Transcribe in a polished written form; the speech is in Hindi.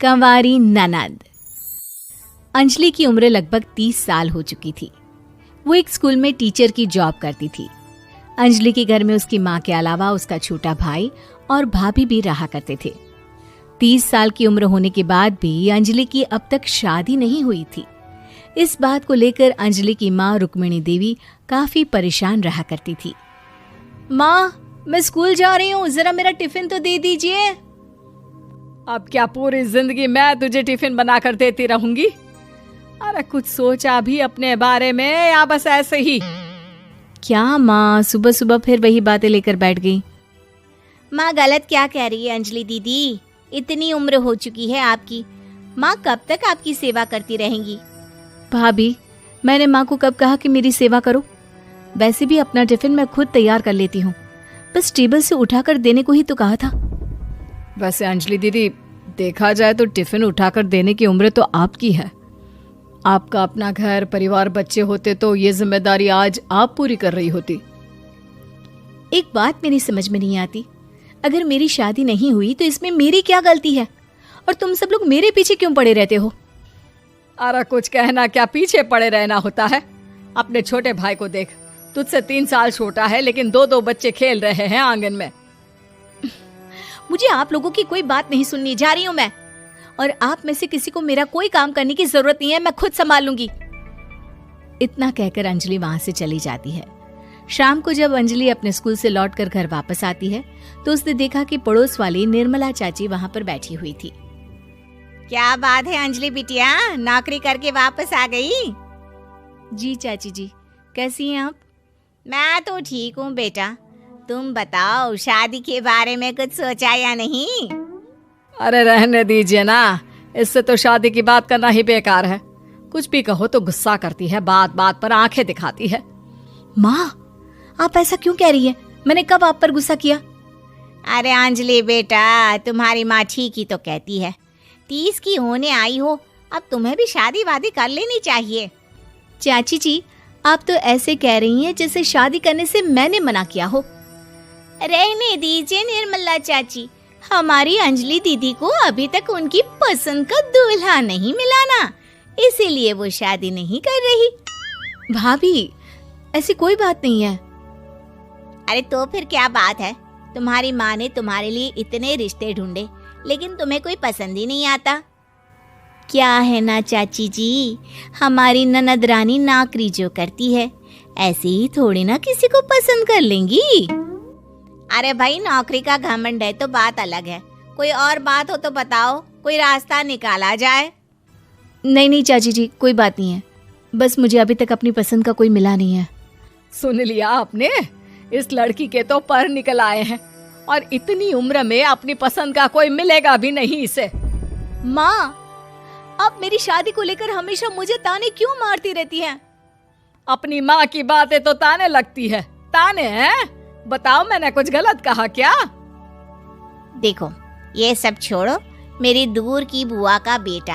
कंवारी ननद। अंजलि की उम्र लगभग 30 साल हो चुकी थी। वो एक स्कूल में टीचर की जॉब करती थी। अंजलि के घर में उसकी माँ के अलावा उसका छोटा भाई और भाभी भी रहा करते थे। 30 साल की उम्र होने के बाद भी अंजलि की अब तक शादी नहीं हुई थी। इस बात को लेकर अंजलि की माँ रुक्मिणी देवी काफी परेशान रहा करती थी। माँ, मैं स्कूल जा रही हूँ, जरा मेरा टिफिन तो दे दीजिए। अब क्या पूरी जिंदगी मैं तुझे टिफिन बना कर देती रहूंगी? अरे कुछ सोचा भी अपने बारे में या बस ऐसे ही? क्या माँ, सुबह सुबह फिर वही बातें लेकर बैठ गई। माँ गलत क्या कह रही है अंजलि दीदी? इतनी उम्र हो चुकी है आपकी, माँ कब तक आपकी सेवा करती रहेंगी? भाभी, मैंने माँ को कब कहा कि मेरी सेवा करो? वैसे भी अपना टिफिन मैं खुद तैयार कर लेती हूँ, बस टेबल से उठाकर देने को ही तो कहा था। वैसे अंजलि दीदी, देखा जाए तो टिफिन उठाकर देने की उम्र तो आपकी है। आपका अपना घर परिवार बच्चे होते तो ये जिम्मेदारी आज आप पूरी कर रही होती। एक बात मेरी समझ में नहीं आती, अगर मेरी शादी नहीं हुई तो इसमें मेरी क्या गलती है और तुम सब लोग मेरे पीछे क्यों पड़े रहते हो? अरे कुछ कहना क्या पीछे पड़े रहना होता है? अपने छोटे भाई को देख, तुझसे 3 साल छोटा है लेकिन 2-2 बच्चे खेल रहे हैं आंगन में। मुझे आप लोगों की कोई बात नहीं सुननी, जा रही हूँ मैं। और आप में से किसी को मेरा कोई काम करने की जरूरत नहीं है, मैं खुद संभाल लूंगी। इतना कहकर अंजलि वहां से चली जाती है। शाम को जब अंजलि अपने स्कूल से लौटकर घर वापस आती है तो उसने देखा कि पड़ोस वाली निर्मला चाची वहां पर बैठी हुई थी। क्या बात है अंजलि बिटिया, नौकरी करके वापस आ गई? जी चाची जी, कैसी हैं आप? मैं तो ठीक हूँ बेटा, तुम बताओ शादी के बारे में कुछ सोचा या नहीं? अरे रहने दीजिए ना, इससे तो शादी की बात करना ही बेकार है। कुछ भी कहो तो गुस्सा करती है, बात बात पर आंखें दिखाती है। माँ, आप ऐसा क्यों कह रही हैं? मैंने कब आप पर गुस्सा किया? अरे अंजलि बेटा, तुम्हारी माँ ठीक ही तो कहती है। 30 की होने आई हो, अब तुम्हें भी शादी वादी कर लेनी चाहिए। चाची जी, आप तो ऐसे कह रही हैं जैसे शादी करने से मैंने मना किया हो। रहने दीजिए निर्मला चाची, हमारी अंजलि दीदी को अभी तक उनकी पसंद का दूल्हा नहीं मिला ना, इसीलिए वो शादी नहीं कर रही। भाभी, ऐसी कोई बात नहीं है। अरे तो फिर क्या बात है? तुम्हारी माँ ने तुम्हारे लिए इतने रिश्ते ढूंढे लेकिन तुम्हें कोई पसंद ही नहीं आता। क्या है ना चाची जी, हमारी ननद रानी नौकरी जो करती है ऐसे ही थोड़ी ना किसी को पसंद कर लेंगी। अरे भाई, नौकरी का घमंड है तो बात अलग है, कोई और बात हो तो बताओ, कोई रास्ता निकाला जाए। नहीं चाची जी, कोई बात नहीं है, बस मुझे अभी तक अपनी पसंद का कोई मिला नहीं है। सुन लिया आपने, इस लड़की के तो पर निकल आए हैं और इतनी उम्र में अपनी पसंद का कोई मिलेगा भी नहीं इसे। माँ, आप मेरी शादी को लेकर हमेशा मुझे ताने क्यों मारती रहती हैं? अपनी माँ की बातें तो ताने लगती है। ताने हैं? बताओ, मैंने कुछ गलत कहा क्या? देखो, ये सब छोड़ो, मेरी दूर की बुआ का बेटा